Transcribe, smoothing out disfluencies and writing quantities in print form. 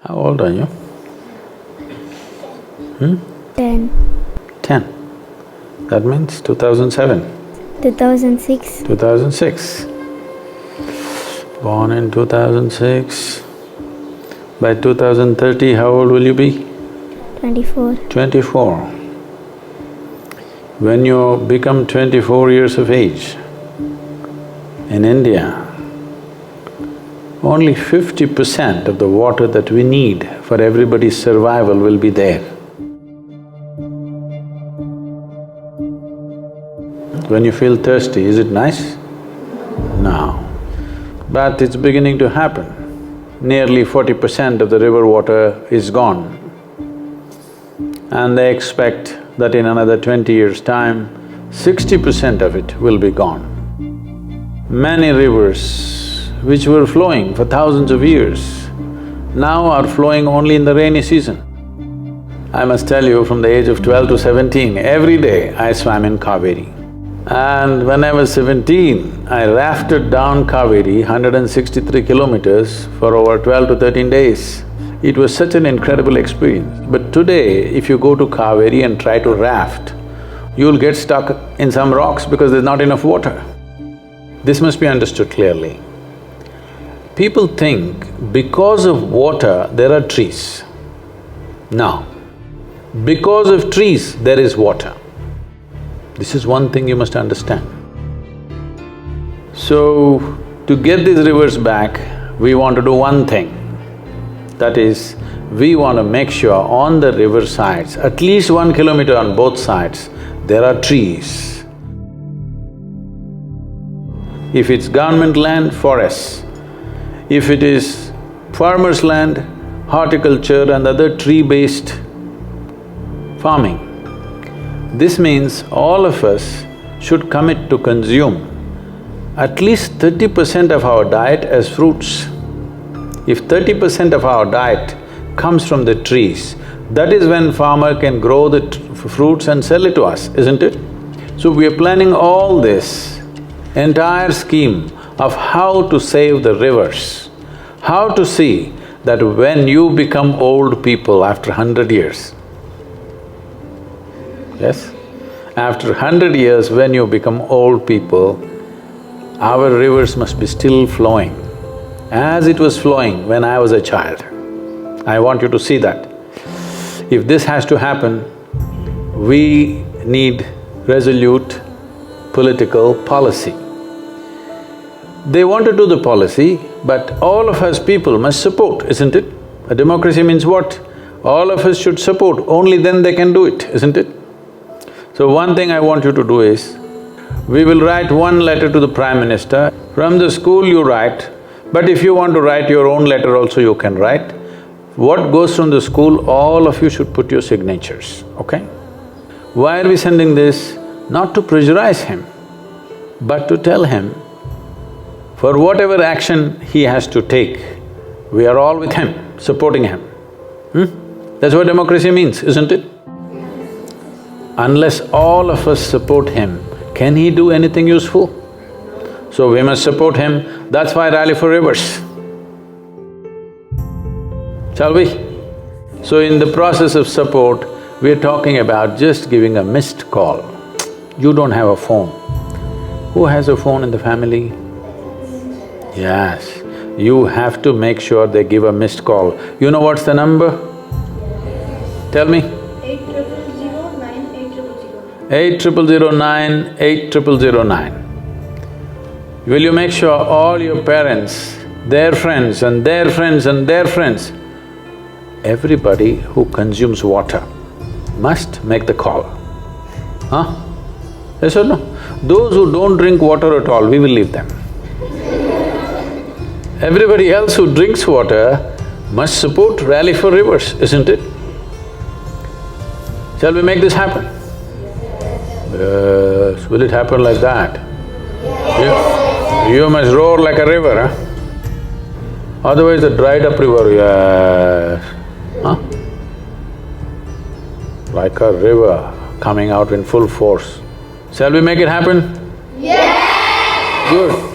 How old are you? 10. 10. That means 2007. 2006. 2006. Born in 2006. By 2030, how old will you be? 24. 24. When you become 24 years of age, in India, only 50% of the water that we need for everybody's survival will be there. When you feel thirsty, is it nice? No. But it's beginning to happen. Nearly 40% of the river water is gone. And they expect that in another 20 years' time, 60% of it will be gone. Many rivers which were flowing for thousands of years now are flowing only in the rainy season. I must tell you, from the age of 12 to 17, every day I swam in Kaveri. And when I was 17, I rafted down Kaveri 163 kilometers for over 12 to 13 days. It was such an incredible experience. But today, if you go to Kaveri and try to raft, you'll get stuck in some rocks because there's not enough water. This must be understood clearly. People think because of water, there are trees. No. Because of trees, there is water. This is one thing you must understand. So, to get these rivers back, we want to do one thing. That is, we want to make sure on the river sides, at least 1 kilometer on both sides, there are trees. If it's government land, forests. If it is farmers' land, horticulture and other tree-based farming. This means all of us should commit to consume at least 30% of our diet as fruits. If 30% of our diet comes from the trees, that is when farmer can grow the fruits and sell it to us, isn't it? So we are planning all this entire scheme of how to save the rivers, how to see that when you become old people after 100 years, yes? After 100 years, when you become old people, our rivers must be still flowing as it was flowing when I was a child. I want you to see that. If this has to happen, we need resolute political policy. They want to do the policy, but all of us people must support, isn't it? A democracy means what? All of us should support, only then they can do it, isn't it? So one thing I want you to do is, we will write one letter to the Prime Minister. From the school you write, but if you want to write your own letter also you can write. What goes from the school, all of you should put your signatures, okay? Why are we sending this? Not to pressurize him, but to tell him, for whatever action he has to take, we are all with him, supporting him. That's what democracy means, isn't it? Unless all of us support him, can he do anything useful? So we must support him, that's why Rally for Rivers. Shall we? So in the process of support, we're talking about just giving a missed call. You don't have a phone. Who has a phone in the family? Yes, you have to make sure they give a missed call. You know what's the number? Tell me. 8009 8009. Will you make sure all your parents, their friends and their friends and their friends, everybody who consumes water must make the call, huh? Yes or no? Those who don't drink water at all, we will leave them. Everybody else who drinks water must support Rally for Rivers, isn't it? Shall we make this happen? Yes, will it happen like that? You must roar like a river, huh? Otherwise a dried up river, yes, huh? Like a river coming out in full force. Shall we make it happen? Yes! Good.